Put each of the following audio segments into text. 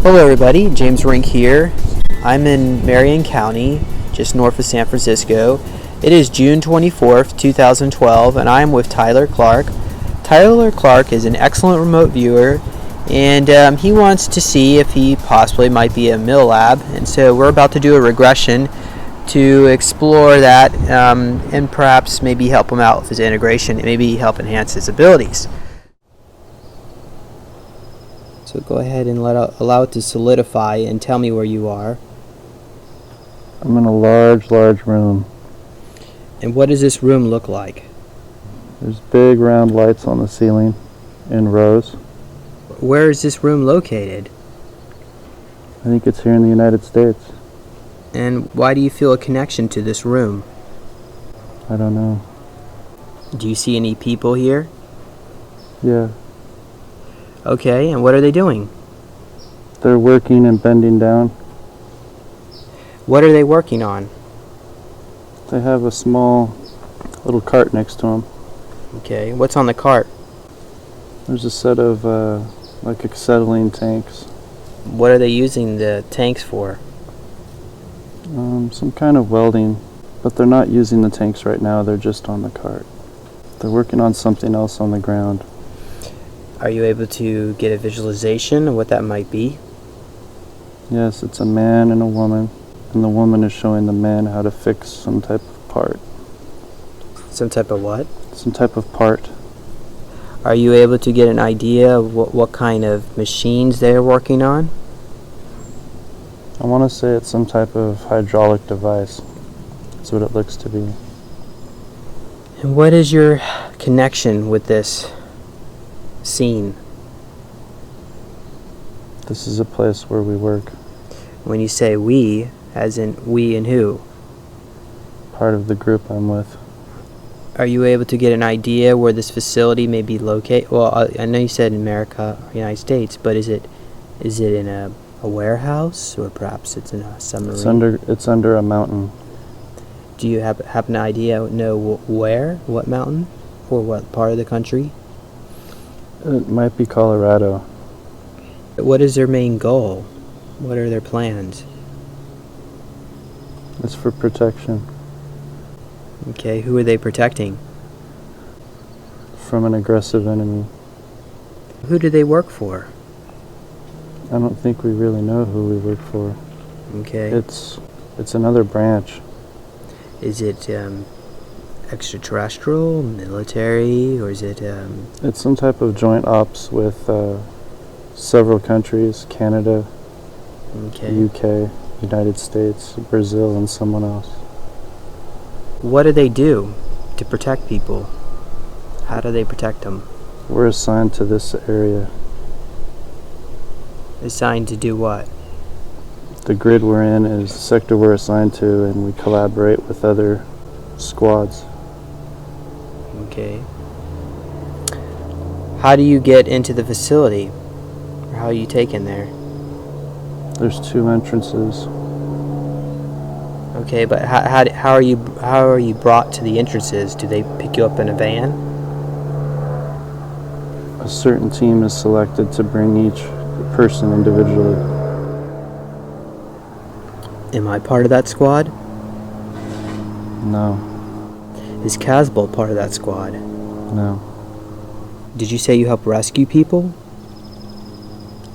Hello everybody, James Rink here. I'm in Marion County, just north of San Francisco. It is June 24th, 2012, and I am with Tyler Clark. Tyler Clark is an excellent remote viewer, and he wants to see if he possibly might be a MILLAB, and so we're about to do a regression to explore that and perhaps maybe help him out with his integration and maybe help enhance his abilities. So go ahead and allow it to solidify and tell me where you are. I'm in a large room. And what does this room look like? There's big round lights on the ceiling in rows. Where is this room located? I think it's here in the United States. And why do you feel a connection to this room? I don't know. Do you see any people here? Yeah. Okay, and what are they doing? They're working and bending down. What are they working on? They have a small little cart next to them. Okay, what's on the cart? There's a set of like acetylene tanks. What are they using the tanks for? Some kind of welding, but they're not using the tanks right now. They're just on the cart. They're working on something else on the ground. Are you able to get a visualization of what that might be? Yes, it's a man and a woman, and the woman is showing the man how to fix some type of part. Some type of what? Some type of part. Are you able to get an idea of what kind of machines they're working on? I want to say it's some type of hydraulic device. That's what it looks to be. And what is your connection with this scene? This is a place where we work. When you say we, as in we and who? Part of the group I'm with. Are you able to get an idea where this facility may be located? Well, I know you said in America or United States, but is it in a warehouse, or perhaps it's in a submarine? It's under a mountain. Do you have an idea, know where, what mountain, or what part of the country? It might be Colorado. What is their main goal? What are their plans? It's for protection. Okay, who are they protecting? From an aggressive enemy. Who do they work for? I don't think we really know who we work for. Okay. It's another branch. Is it extraterrestrial, military, or is it... It's some type of joint ops with several countries, Canada, Okay. UK, United States, Brazil, and someone else. What do they do to protect people? How do they protect them? We're assigned to this area. Assigned to do what? The grid we're in is the sector we're assigned to, and we collaborate with other squads. Okay. How do you get into the facility? Or how are you taken there? There's 2 entrances. Okay, but how are you brought to the entrances? Do they pick you up in a van? A certain team is selected to bring each person individually. Am I part of that squad? No. Is Casbolt part of that squad? No. Did you say you help rescue people?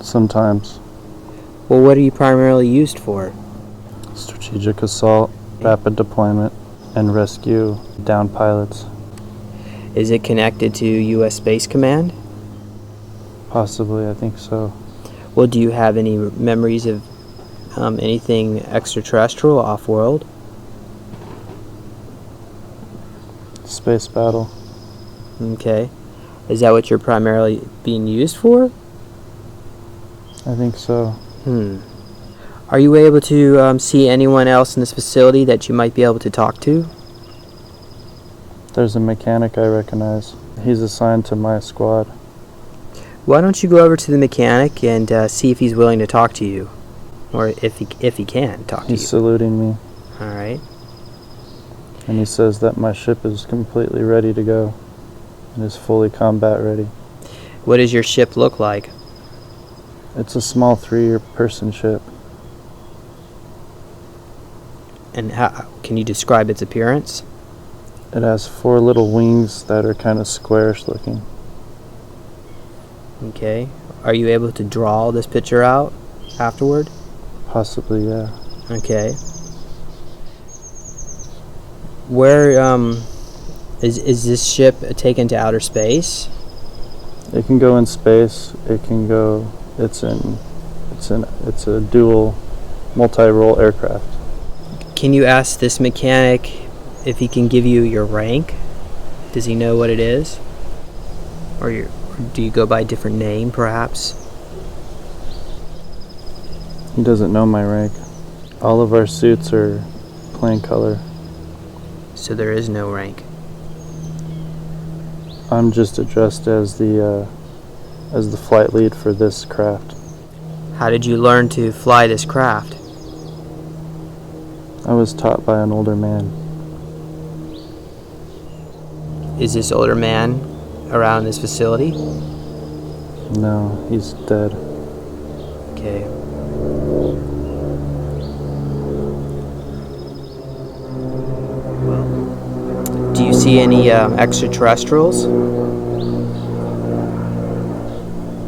Sometimes. Well, what are you primarily used for? Strategic assault, rapid deployment, and rescue downed pilots. Is it connected to U.S. Space Command? Possibly, I think so. Well, do you have any memories of anything extraterrestrial, off-world? Space battle. Okay. Is that what you're primarily being used for? I think so. Are you able to see anyone else in this facility that you might be able to talk to? There's a mechanic I recognize. He's assigned to my squad. Why don't you go over to the mechanic and see if he's willing to talk to you? Or if he can talk to you. He's saluting me. Alright. And he says that my ship is completely ready to go. And is fully combat ready. What does your ship look like? It's a small 3-person ship. And how can you describe its appearance? It has 4 little wings that are kind of squarish looking. Okay. Are you able to draw this picture out afterward? Possibly, yeah. Okay. Where is this ship taken to outer space? It can go in space. It can go. It's a dual, multi-role aircraft. Can you ask this mechanic if he can give you your rank? Does he know what it is? Or do you go by a different name, perhaps? He doesn't know my rank. All of our suits are plain color. So there is no rank. I'm just addressed as the flight lead for this craft. How did you learn to fly this craft? I was taught by an older man. Is this older man around this facility? No, he's dead. Okay. Well, do you see any extraterrestrials?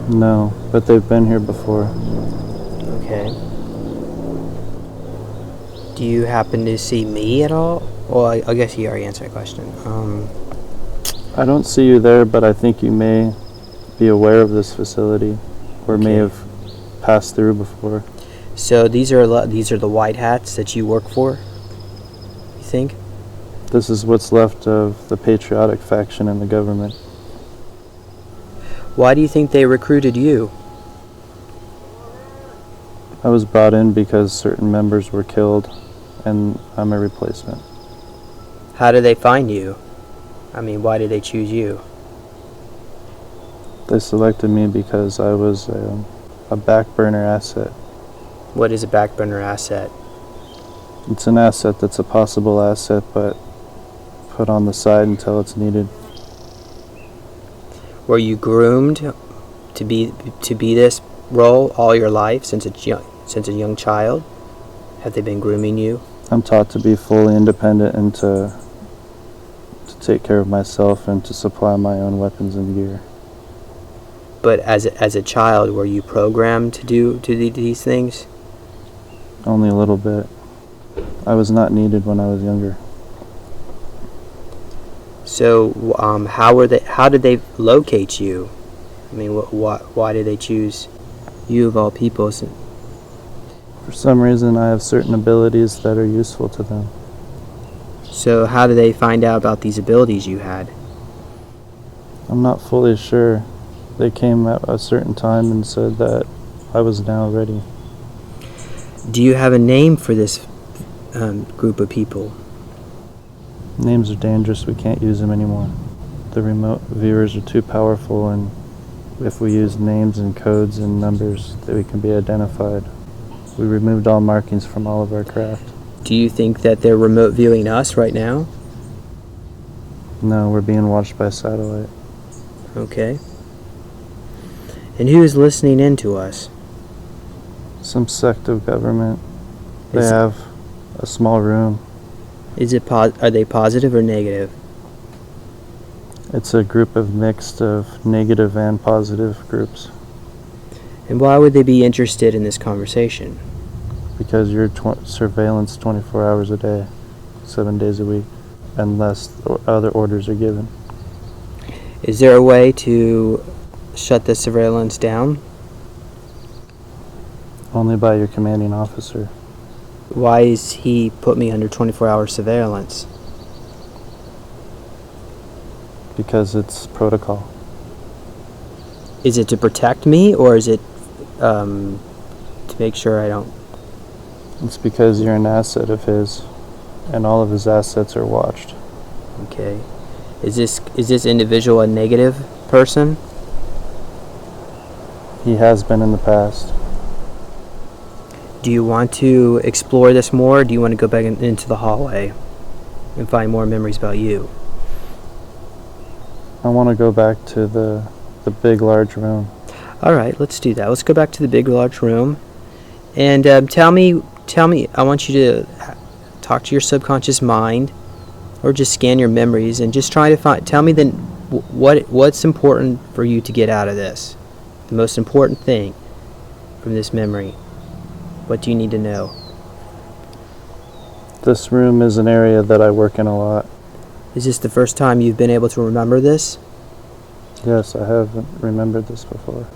No, but they've been here before. Okay. Do you happen to see me at all? Well, I guess you already answered that question. I don't see you there, but I think you may be aware of this facility, or may Okay. have passed through before. So these are the white hats that you work for? You think? This is what's left of the patriotic faction in the government. Why do you think they recruited you? I was brought in because certain members were killed, and I'm a replacement. How did they find you? I mean, why did they choose you? They selected me because I was a back burner asset. What is a back burner asset? It's an asset that's a possible asset, but put on the side until it's needed. Were you groomed to be this role all your life since a young child? Have they been grooming you? I'm taught to be fully independent and to take care of myself and to supply my own weapons and gear. But as a child, were you programmed to do these things? Only a little bit. I was not needed when I was younger. So, how did they locate you? I mean, why did they choose you of all people? For some reason, I have certain abilities that are useful to them. So, how did they find out about these abilities you had? I'm not fully sure. They came at a certain time and said that I was now ready. Do you have a name for this group of people? Names are dangerous. We can't use them anymore. The remote viewers are too powerful, and if we use names and codes and numbers, that we can be identified. We removed all markings from all of our craft. Do you think that they're remote viewing us right now? No, we're being watched by satellite. Okay. And who is listening in to us? Some sect of government. They Is- have a small room. Are they positive or negative? It's a group of mixed of negative and positive groups, And why would they be interested in this conversation? because you're surveillance 24 hours a day, 7 days a week, unless other orders are given. Is there a way to shut the surveillance down? Only by your commanding officer. Why is he put me under 24-hour surveillance? Because it's protocol. Is it to protect me, or is it to make sure I don't? It's because you're an asset of his, and all of his assets are watched. Okay. Is this individual a negative person? He has been in the past. Do you want to explore this more, or do you want to go back into the hallway and find more memories about you? I want to go back to the big, large room. All right, let's do that. Let's go back to the big, large room, and tell me. I want you to talk to your subconscious mind, or just scan your memories, and just try to find. Tell me then what's important for you to get out of this. The most important thing from this memory. What do you need to know? This room is an area that I work in a lot. Is this the first time you've been able to remember this? Yes, I haven't remembered this before.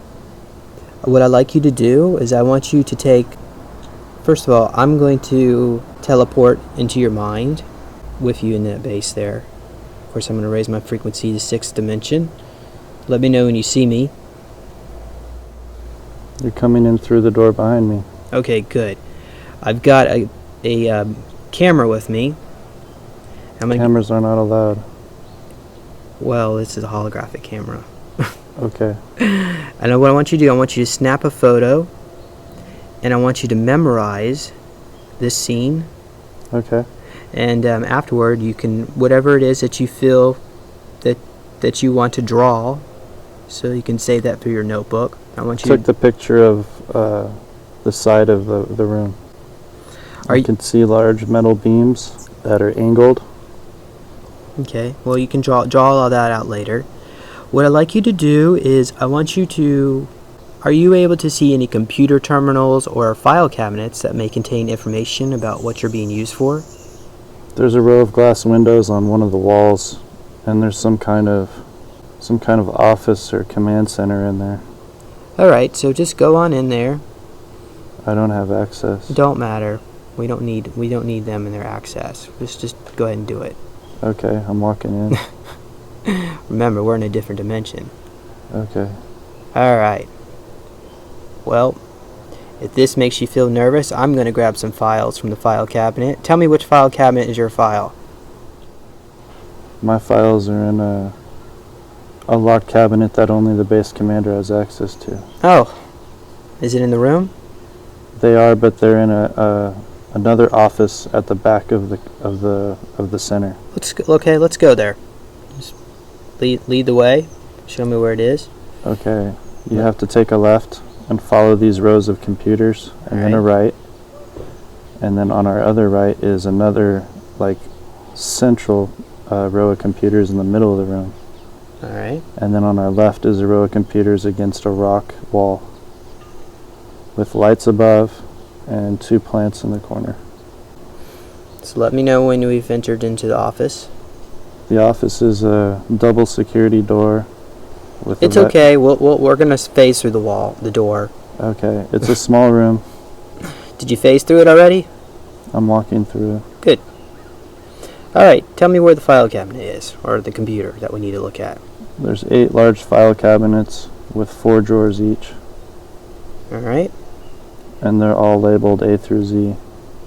What I'd like you to do is I want you to take, first of all, I'm going to teleport into your mind with you in that base there. Of course, I'm going to raise my frequency to 6th dimension. Let me know when you see me. You're coming in through the door behind me. Okay, good. I've got a camera with me. Cameras are not allowed. Well, this is a holographic camera. Okay. And what I want you to do, I want you to snap a photo, and I want you to memorize this scene. Okay. And afterward, you can, whatever it is that you feel that you want to draw, so you can save that through your notebook. I want you Took the picture of the side of the room. You can see large metal beams that are angled. Okay, well, you can draw all that out later. What I'd like you to do is I want you to, are you able to see any computer terminals or file cabinets that may contain information about what you're being used for? There's a row of glass windows on one of the walls, and there's some kind of office or command center in there. Alright, so just go on in there. I don't have access. Don't matter. We don't need them in their access. Just go ahead and do it. Okay, I'm walking in. Remember, we're in a different dimension. Okay. Alright. Well, if this makes you feel nervous, I'm going to grab some files from the file cabinet. Tell me which file cabinet is your file. My files are in a locked cabinet that only the base commander has access to. Oh. Is it in the room? They are, but they're in another office at the back of the center. Let's go there. Just lead the way. Show me where it is. Okay. You have to take a left and follow these rows of computers, and then a right. And then on our other right is another, central row of computers in the middle of the room. Alright. And then on our left is a row of computers against a rock wall with lights above and 2 plants in the corner. So let me know when we've entered into the office. The office is a double security door. It's okay. We're gonna phase through the door. Okay. It's a small room. Did you phase through it already? I'm walking through. Good. Alright, tell me where the file cabinet is, or the computer that we need to look at. There's 8 large file cabinets with 4 drawers each. Alright. And they're all labeled A through Z.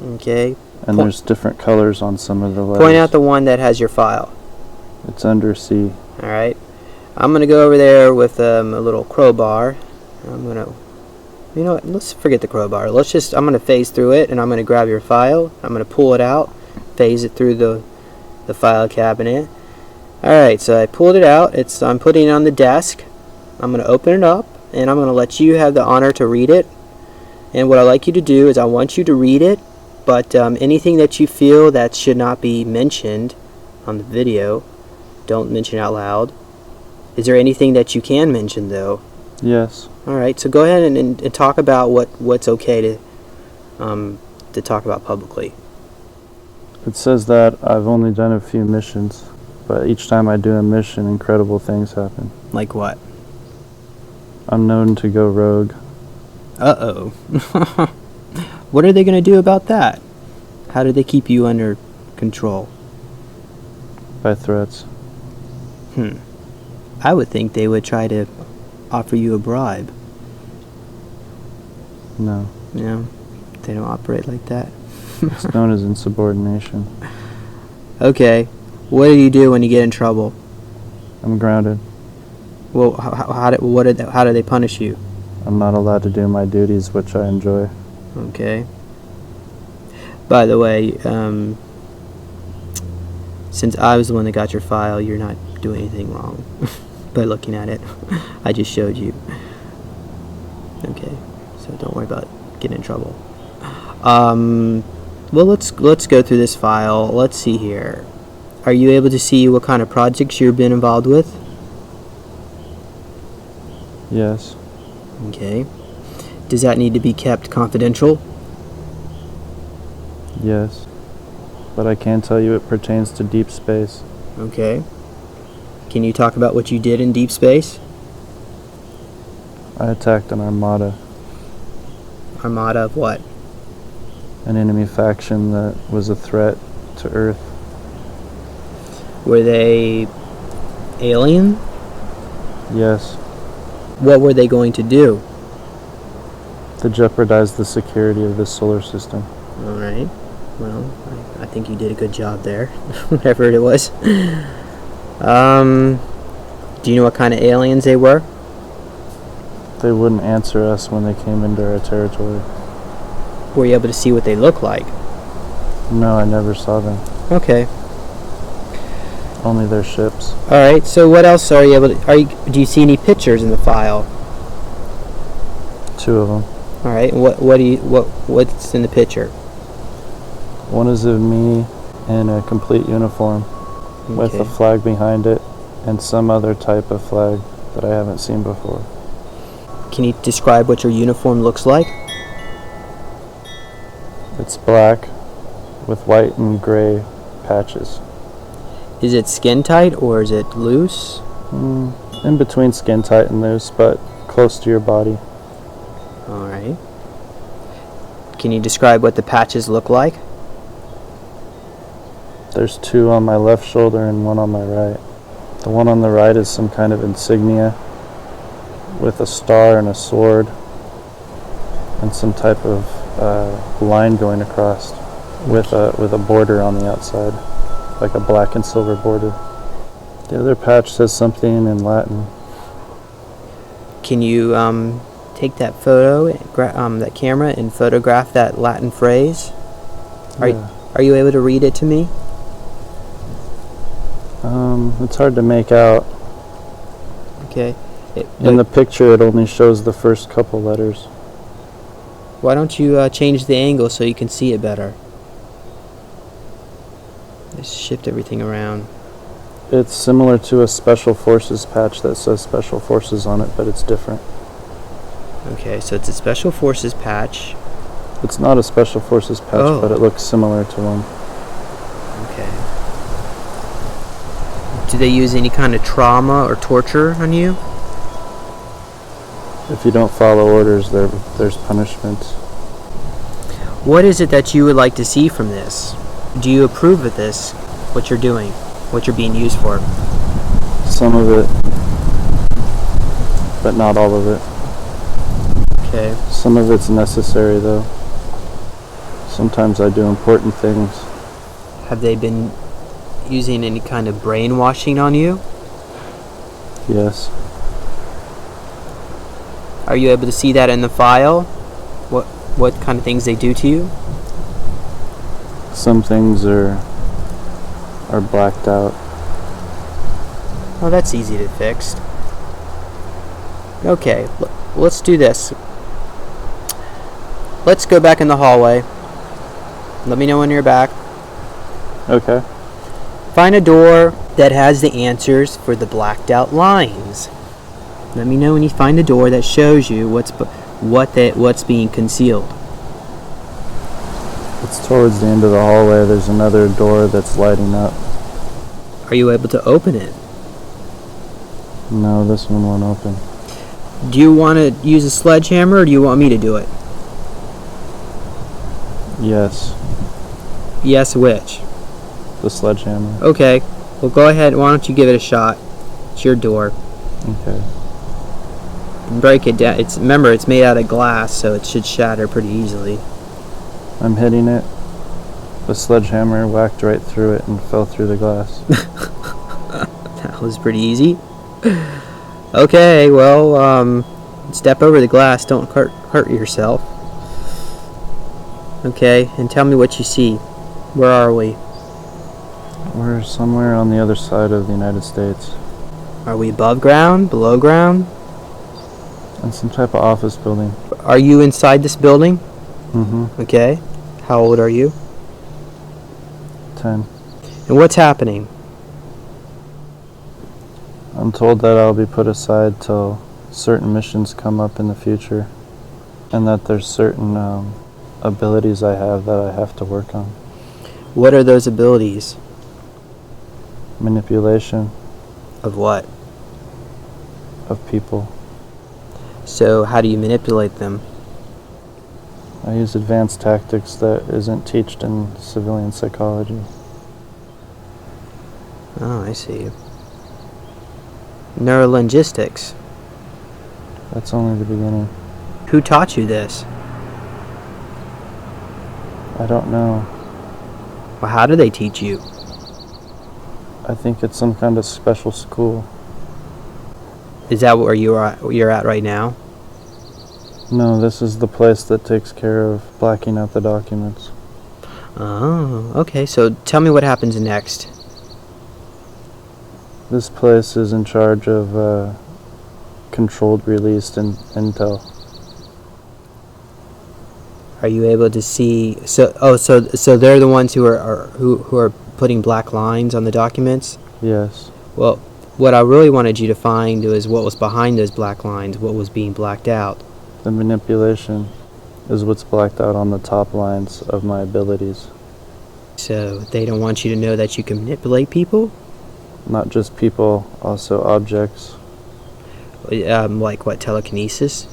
Okay. And there's different colors on some of the letters. Point out the one that has your file. It's under C. Alright. I'm going to go over there with a little crowbar. I'm going to, you know what, let's forget the crowbar. I'm going to phase through it, and I'm going to grab your file. I'm going to pull it out, phase it through the file cabinet. Alright, so I pulled it out. I'm putting it on the desk. I'm going to open it up, and I'm going to let you have the honor to read it. And what I'd like you to do is I want you to read it, but anything that you feel that should not be mentioned on the video, don't mention out loud. Is there anything that you can mention, though? Yes. Alright, so go ahead and talk about what's okay to talk about publicly. It says that I've only done a few missions, but each time I do a mission, incredible things happen. Like what? I'm known to go rogue. Uh-oh. What are they going to do about that? How do they keep you under control? By threats. I would think they would try to offer you a bribe. No. No, they don't operate like that. It's known as insubordination. Okay, what do you do when you get in trouble? I'm grounded. Well, how do they punish you? I'm not allowed to do my duties, which I enjoy. Okay. By the way, since I was the one that got your file, you're not doing anything wrong by looking at it. I just showed you. Okay, so don't worry about getting in trouble. Well, let's go through this file. Let's see here. Are you able to see what kind of projects you've been involved with? Yes. Okay. Does that need to be kept confidential? Yes. But I can tell you it pertains to deep space. Okay. Can you talk about what you did in deep space? I attacked an armada, Armada of what? an enemy faction that was a threat to Earth. Were they alien? Yes. What were they going to do? To jeopardize the security of this solar system. All right. Well, I think you did a good job there, whatever it was. Do you know what kind of aliens they were? They wouldn't answer us when they came into our territory. Were you able to see what they look like? No, I never saw them. Okay. Only their ships. All right. So what else are you able to? Do you see any pictures in the file? 2 of them. All right. What's in the picture? One is of me in a complete uniform with a Okay. flag behind it and some other type of flag that I haven't seen before. Can you describe what your uniform looks like? It's black with white and gray patches. Is it skin tight or is it loose? In between skin tight and loose, but close to your body. All right. Can you describe what the patches look like? There's 2 on my left shoulder and 1 on my right. The one on the right is some kind of insignia with a star and a sword and some type of line going across with a border on the outside, like a black and silver border. The other patch says something in Latin. Can you take that photo, that camera, and photograph that Latin phrase? Yeah. Are you able to read it to me? It's hard to make out. Okay. In the picture, it only shows the first couple letters. Why don't you change the angle so you can see it better? Just shift everything around. It's similar to a Special Forces patch that says Special Forces on it, but it's different. Okay, so it's a Special Forces patch. It's not a Special Forces patch, Oh. but it looks similar to one. Okay. Do they use any kind of trauma or torture on you? If you don't follow orders, there's punishment. What is it that you would like to see from this? Do you approve of this, what you're doing, what you're being used for? Some of it, but not all of it. Okay. Some of it's necessary, though. Sometimes I do important things. Have they been using any kind of brainwashing on you? Yes. Are you able to see that in the file? What kind of things they do to you? Some things are blacked out. Oh, that's easy to fix. Okay, let's do this. Let's go back in the hallway. Let me know when you're back. Okay. Find a door that has the answers for the blacked out lines. Let me know when you find a door that shows you what's being concealed. It's towards the end of the hallway. There's another door that's lighting up. Are you able to open it? No, this one won't open. Do you want to use a sledgehammer or do you want me to do it? Yes, Yes, which? the sledgehammer. Okay, well go ahead. Why don't you give it a shot? It's your door. Okay. Break it down. Remember, it's made out of glass, so it should shatter pretty easily. I'm hitting it. The sledgehammer whacked right through it and fell through the glass. That was pretty easy. Okay, well, step over the glass. Don't hurt yourself. Okay, and tell me what you see. Where are we? We're somewhere on the other side of the United States. Are we above ground? Below ground? In some type of office building. Are you inside this building? Mm-hmm. Okay. How old are you? 10. And what's happening? I'm told that I'll be put aside till certain missions come up in the future, and that there's certain abilities I have that I have to work on. What are those abilities? Manipulation Of what? of people. So how do you manipulate them? I use advanced tactics that isn't taught in civilian psychology. Oh, I see. Neurolinguistics. That's only the beginning. Who taught you this? I don't know. Well, how do they teach you? I think it's some kind of special school. Is that where you're at right now? No, this is the place that takes care of blacking out the documents. Oh, okay. So tell me what happens next. This place is in charge of controlled released intel. Are you able to see? So they're the ones who are putting black lines on the documents. Yes. Well, what I really wanted you to find was what was behind those black lines, what was being blacked out. The manipulation is what's blacked out on the top lines of my abilities. So they don't want you to know that you can manipulate people? Not just people, also objects. Like what, telekinesis?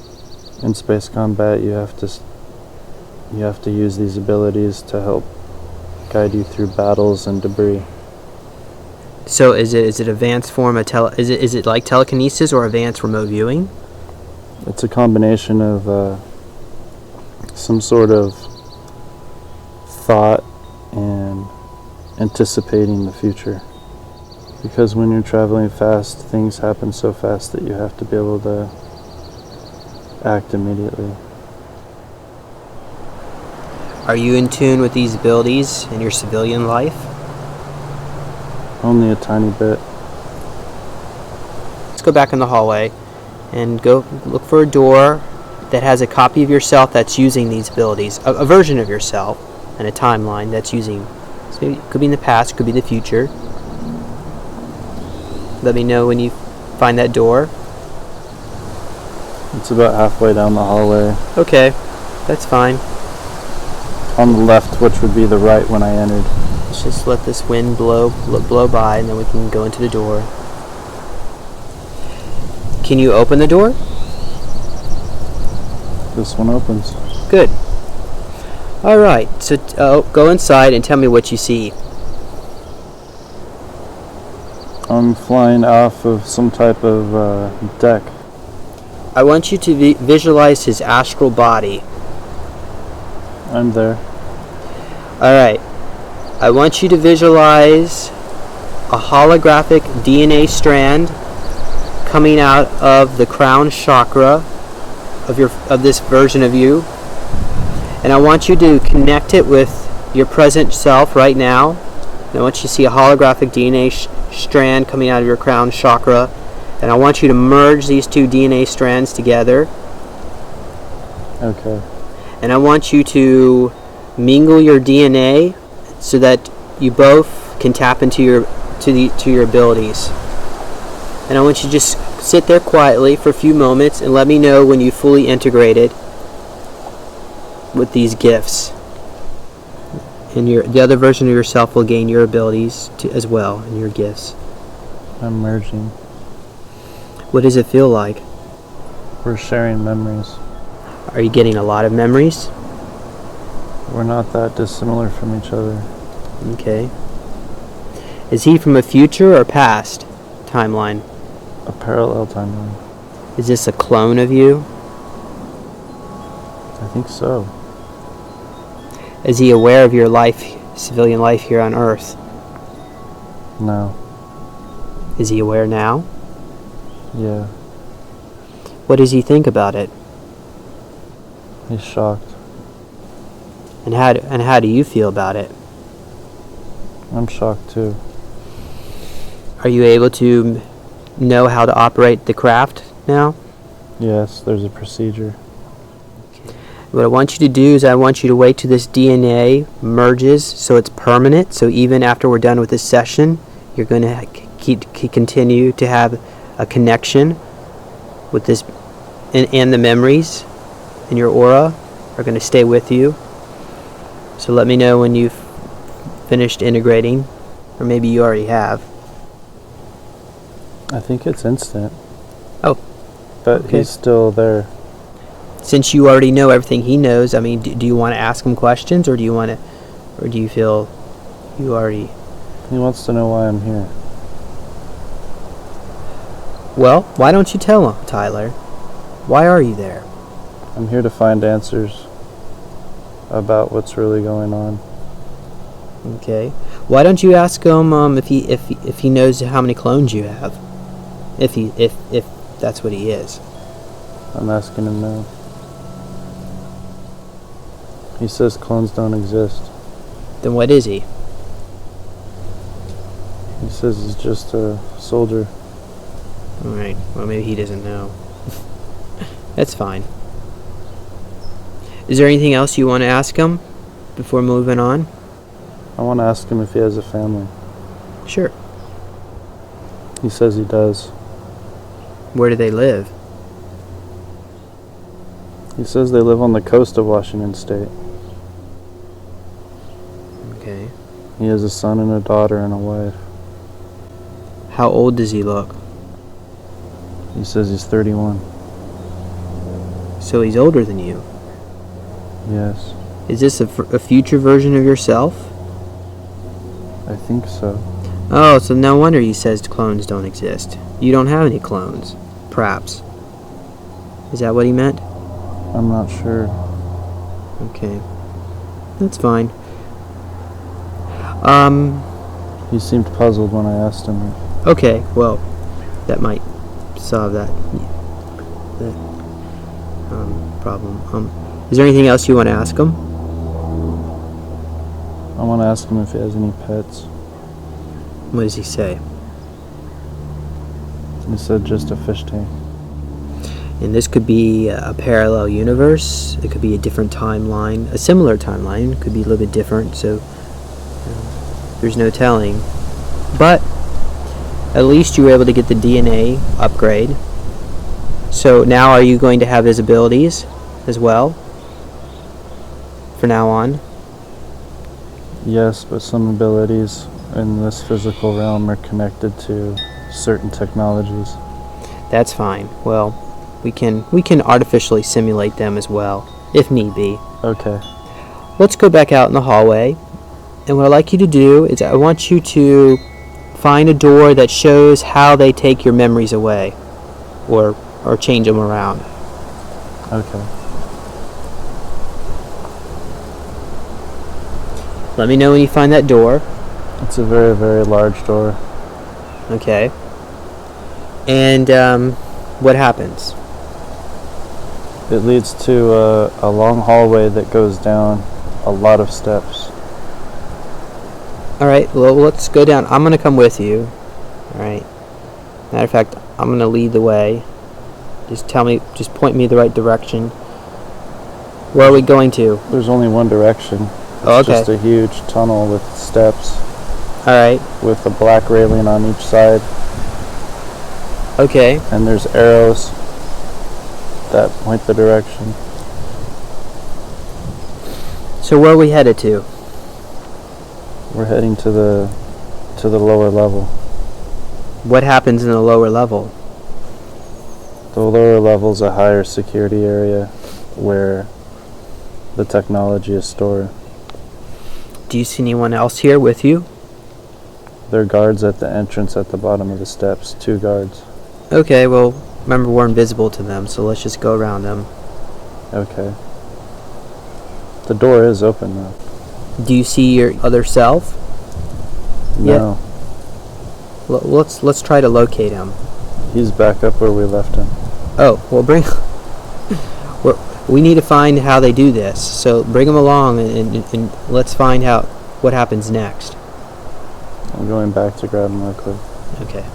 In space combat, you have to use these abilities to help guide you through battles and debris. So is it advanced form of is it like telekinesis or advanced remote viewing? It's a combination of some sort of thought and anticipating the future. Because when you're traveling fast, things happen so fast that you have to be able to act immediately. Are you in tune with these abilities in your civilian life? Only a tiny bit. Let's go back in the hallway and go look for a door that has a copy of yourself that's using these abilities, a version of yourself and a timeline that's using. So maybe it could be in the past, could be the future. Let me know when you find that door. It's about halfway down the hallway. Okay, that's fine. On the left, which would be the right when I entered. Let's just let this wind blow by, and then we can go into the door. Can you open the door? This one opens. Good. All right, so go inside and tell me what you see. I'm flying off of some type of deck. I want you to visualize his astral body. I'm there. All right. I want you to visualize a holographic DNA strand coming out of the crown chakra of this version of you. And I want you to connect it with your present self right now. And I want you to see a holographic DNA strand coming out of your crown chakra. And I want you to merge these two DNA strands together. Okay. And I want you to mingle your DNA so that you both can tap into your abilities. And I want you to just sit there quietly for a few moments and let me know when you fully integrated with these gifts. And the other version of yourself will gain your abilities as well and your gifts. I'm merging. What does it feel like? We're sharing memories. Are you getting a lot of memories? We're not that dissimilar from each other. Okay. Is he from a future or past timeline? A parallel timeline. Is this a clone of you? I think so. Is he aware of your life, civilian life here on Earth? No. Is he aware now? Yeah. What does he think about it? He's shocked. And how do you feel about it? I'm shocked too. Are you able to know how to operate the craft now? Yes, there's a procedure. What I want you to do is I want you to wait till this DNA merges so it's permanent. So even after we're done with this session, you're going to continue to have a connection with this, and the memories in your aura are going to stay with you. So let me know when you've finished integrating, or maybe you already have. I think it's instant. Oh. But Okay. he's still there. Since you already know everything he knows, I mean, do you want to ask him questions, or do you feel you already? He wants to know why I'm here. Well, why don't you tell him, Tyler? Why are you there? I'm here to find answers about what's really going on. Okay. Why don't you ask him if he knows how many clones you have? If that's what he is. I'm asking him now. He says clones don't exist. Then what is he? He says he's just a soldier. All right. Well, maybe he doesn't know. That's fine. Is there anything else you want to ask him before moving on? I want to ask him if he has a family. Sure. He says he does. Where do they live? He says they live on the coast of Washington State. Okay. He has a son and a daughter and a wife. How old does he look? He says he's 31. So he's older than you. Yes, Is this a future version of yourself? I think so. Oh, so no wonder he says clones don't exist. You don't have any clones, perhaps. Is that what he meant? I'm not sure. Okay. That's fine. He seemed puzzled when I asked him. Okay, well, that might solve that problem. Is there anything else you want to ask him? I want to ask him if he has any pets. What does he say? He said just a fish tank. And this could be a parallel universe. It could be a different timeline, a similar timeline. It could be a little bit different, so there's no telling. But at least you were able to get the DNA upgrade. So now are you going to have his abilities as well? For now on? Yes, but some abilities in this physical realm are connected to certain technologies. That's fine. Well, we can artificially simulate them as well, if need be. Okay. Let's go back out in the hallway. And what I'd like you to do is I want you to find a door that shows how they take your memories away or change them around. Okay. Let me know when you find that door. It's a very, very large door. Okay. And what happens? It leads to a long hallway that goes down a lot of steps. Alright, well, let's go down. I'm going to come with you. Alright. Matter of fact, I'm going to lead the way. Just point me the right direction. Where are we going to? There's only one direction. It's Oh, okay. just a huge tunnel with steps Alright. with a black railing on each side. Okay. And there's arrows that point the direction. So where are we headed to? We're heading to the lower level. What happens in the lower level? The lower level's a higher security area where the technology is stored. Do you see anyone else here with you? There are guards at the entrance at the bottom of the steps, 2 guards. Okay, well, remember we're invisible to them, so let's just go around them. Okay. The door is open though. Do you see your other self? No. Let's try to locate him. He's back up where we left him. Oh, well, we need to find how they do this. So bring him along and let's find out what happens next. I'm going back to grab him real quick. Okay.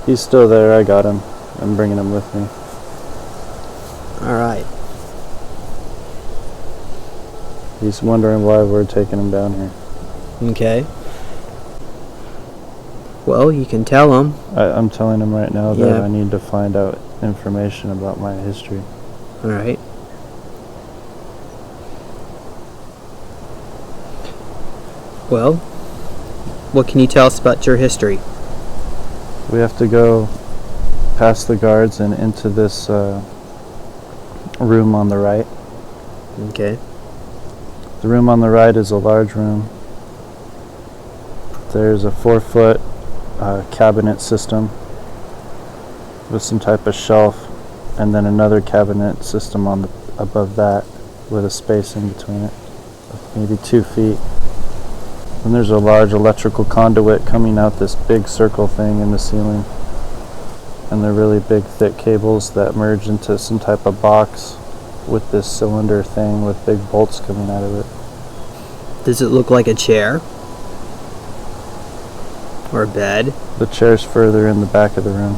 He's still there, I got him. I'm bringing him with me. All right. He's wondering why we're taking him down here. Okay. Well, you can tell him. I'm telling him right now that Yeah. I need to find out information about my history. All right. Well, what can you tell us about your history? We have to go past the guards and into this room on the right. Okay. The room on the right is a large room. There's a 4-foot cabinet system with some type of shelf, and then another cabinet system on above that with a space in between it, maybe 2 feet. And there's a large electrical conduit coming out this big circle thing in the ceiling. And they're really big, thick cables that merge into some type of box with this cylinder thing with big bolts coming out of it. Does it look like a chair? Or a bed? The chair's further in the back of the room.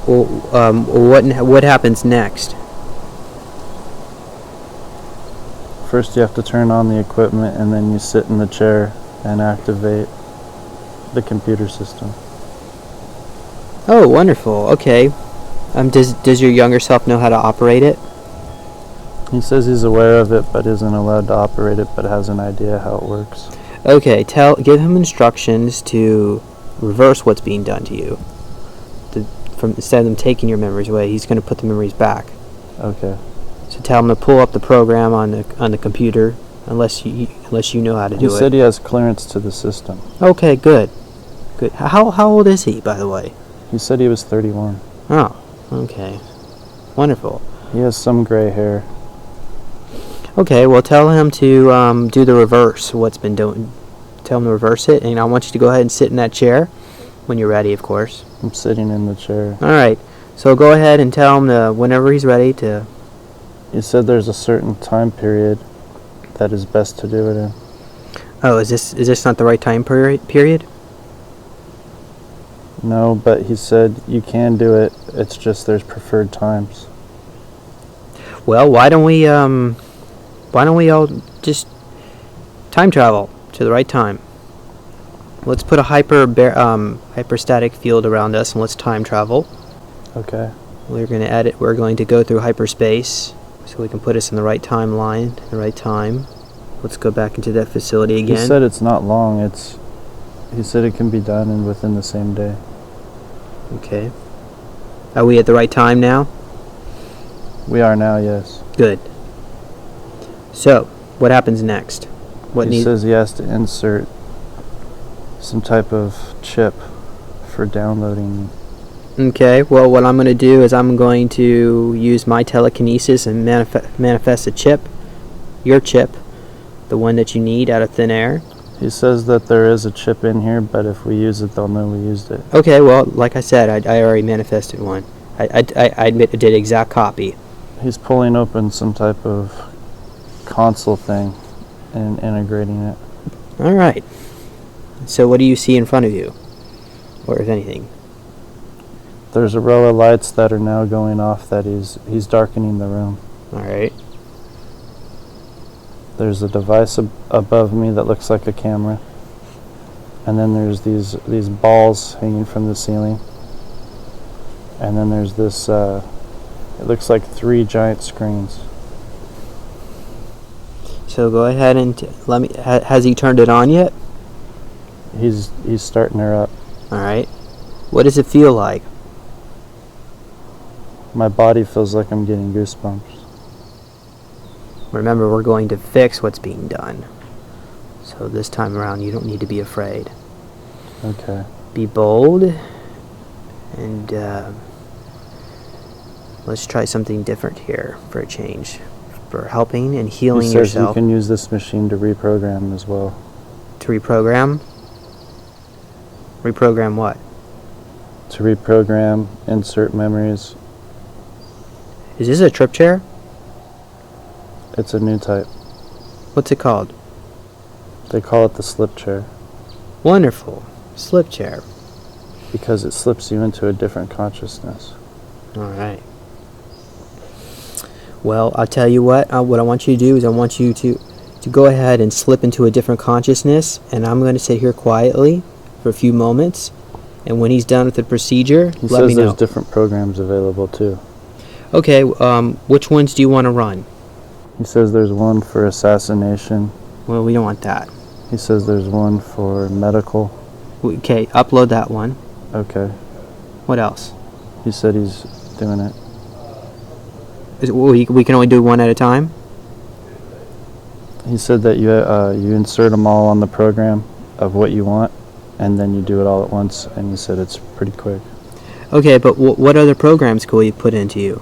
Well, what happens next? First you have to turn on the equipment, and then you sit in the chair and activate the computer system. Oh, wonderful. Okay. Does your younger self know how to operate it? He says he's aware of it, but isn't allowed to operate it, but has an idea how it works. Okay, give him instructions to reverse what's being done to you. Instead of them taking your memories away, he's going to put the memories back. Okay. So tell him to pull up the program on the computer, unless you know how to do it. He said he has clearance to the system. Okay, good. Good. How old is he, by the way? He said he was 31. Oh, okay. Wonderful. He has some gray hair. Okay, well, tell him to do the reverse. What's been doing? Tell him to reverse it, and I want you to go ahead and sit in that chair when you're ready, of course. I'm sitting in the chair. All right. So go ahead and tell him whenever he's ready to. He said there's a certain time period that is best to do it in. Oh, is this not the right time period? No, but he said you can do it. It's just there's preferred times. Well, why don't we all just time travel to the right time? Let's put a hyperstatic field around us, and let's time travel. Okay. We're going to go through hyperspace, so we can put us in the right timeline, the right time. Let's go back into that facility again. He said it's not long. He said it can be done within the same day. Okay. Are we at the right time now? We are now, yes. Good. So, what happens next? He says he has to insert some type of chip for downloading. Okay, well, what I'm going to do is I'm going to use my telekinesis and manifest a chip, your chip, the one that you need out of thin air. He says that there is a chip in here, but if we use it, they'll know we used it. Okay, well, like I said, I already manifested one. I did an exact copy. He's pulling open some type of console thing and integrating it. All right. So what do you see in front of you? Or if anything? There's a row of lights that are now going off that he's darkening the room. All right. There's a device above me that looks like a camera. And then there's these balls hanging from the ceiling. And then there's this, it looks like 3 giant screens. So go ahead and has he turned it on yet? He's starting her up. All right. What does it feel like? My body feels like I'm getting goosebumps. Remember, we're going to fix what's being done. So this time around, you don't need to be afraid. Okay. Be bold, and let's try something different here for a change. For helping and healing He says yourself. you can use this machine to reprogram as well. To reprogram? Reprogram what? To reprogram, insert memories. Is this a trip chair? It's a new type. What's it called? They call it the slip chair. Wonderful. Slip chair. because it slips you into a different consciousness. All right. Well, I'll tell you what I want you to do is I want you to go ahead and slip into a different consciousness, and I'm going to sit here quietly for a few moments, and when he's done with the procedure, He let me says know. there's different programs available too. Okay, which ones do you want to run? He says there's one for assassination. Well, we don't want that. He says there's one for medical. Okay, upload that one. Okay. What else? He said he's doing it. We can only do one at a time? He said that you insert them all on the program of what you want, and then you do it all at once, and he said it's pretty quick. Okay, but what other programs can we put into you?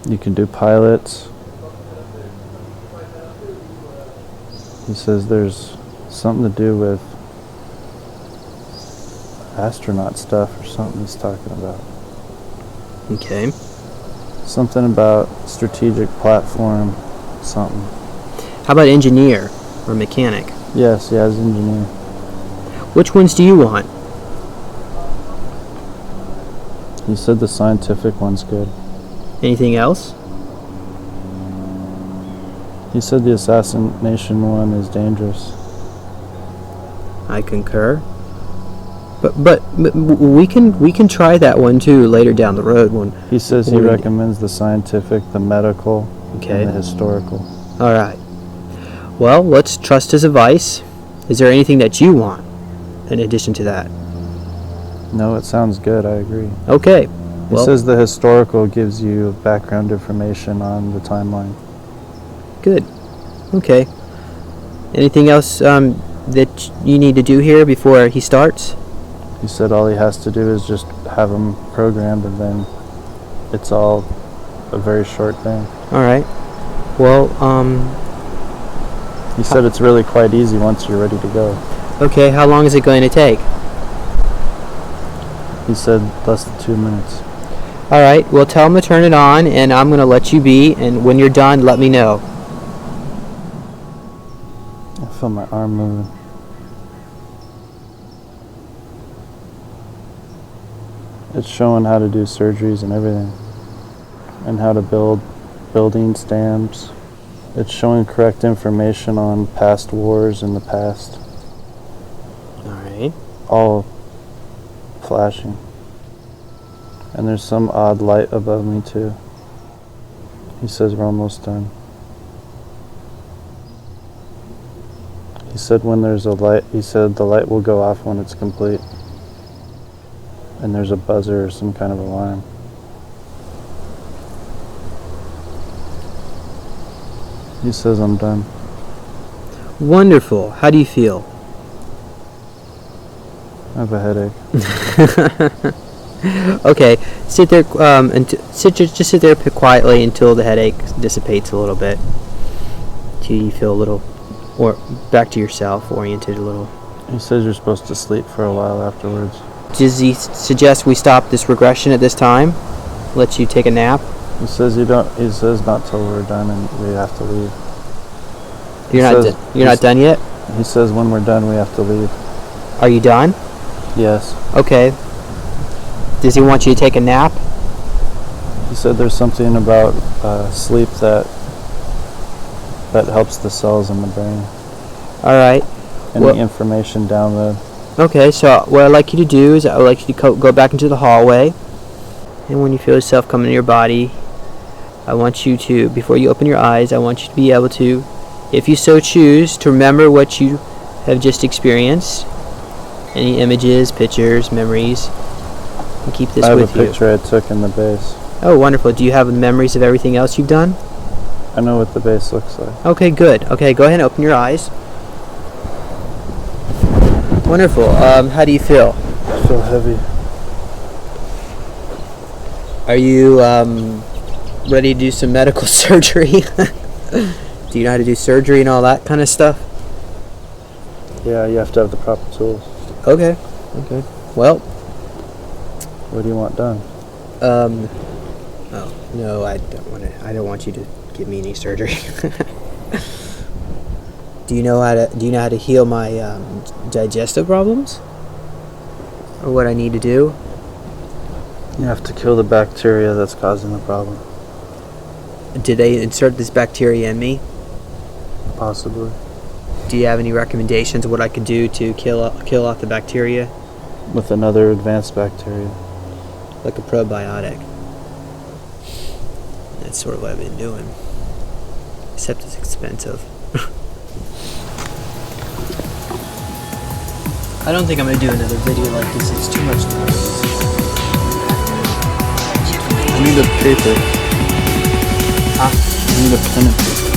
You can do pilots. He says there's something to do with astronaut stuff or something he's talking about. Okay. Something about strategic platform, something. How about engineer or mechanic? Yes, yeah, as engineer. Which ones do you want? He said the scientific one's good. Anything else? He said the assassination one is dangerous. I concur. But we can try that one too later down the road when. He says he when we- recommends the scientific, the medical, Okay. and the historical. All right. Well, let's trust his advice. Is there anything that you want in addition to that? No, it sounds good, I agree. Okay. He Well, says the historical gives you background information on the timeline. good. Okay. Anything else that you need to do here before he starts? He said all he has to do is just have them programmed, and then it's all a very short thing. All right. Well, He said it's really quite easy once you're ready to go. okay. How long is it going to take? He said less than 2 minutes. All right. Well, tell him to turn it on, and I'm going to let you be. And when you're done, let me know. I feel my arm moving. It's showing how to do surgeries and everything, and how to build buildings, dams. It's showing correct information on past wars in the past, All right. all flashing. And there's some odd light above me too. He says we're almost done. He said when there's a light, he said the light will go off when it's complete. And there's a buzzer or some kind of alarm. He says I'm done. Wonderful. How do you feel? I have a headache. Okay. Sit there. Just sit there quietly until the headache dissipates a little bit. Till you feel a little, or back to yourself, oriented a little. He says you're supposed to sleep for a while afterwards. Does he suggest we stop this regression at this time? Let you take a nap? He says you don't. He says not till we're done and we have to leave. You're not done yet? He says when we're done we have to leave. Are you done? Yes. Okay. Does he want you to take a nap? He said there's something about sleep that helps the cells in the brain All right. and Well- the information download. Okay, so what I'd like you to do is I would like you to go back into the hallway. And when you feel yourself come into your body, I want you to, before you open your eyes, I want you to be able to, if you so choose, to remember what you have just experienced. Any images, pictures, memories. And keep this I have with a you. picture I took in the base. Oh, wonderful. Do you have memories of everything else you've done? I know what the base looks like. Okay, good. Okay, go ahead and open your eyes. Wonderful. How do you feel? I feel heavy. Are you ready to do some medical surgery? Do you know how to do surgery and all that kind of stuff? Yeah, you have to have the proper tools. Okay. Okay. Well, What do you want done? oh no, I don't want you to give me any surgery. Do you know how to heal my digestive problems? or what I need to do? You have to kill the bacteria that's causing the problem. Did they insert this bacteria in me? Possibly. Do you have any recommendations of what I could do to kill off the bacteria? With another advanced bacteria. Like a probiotic. That's sort of what I've been doing. Except it's expensive. I don't think I'm going to do another video like this. It's too much noise. I need a paper. Huh? I need a pen and paper.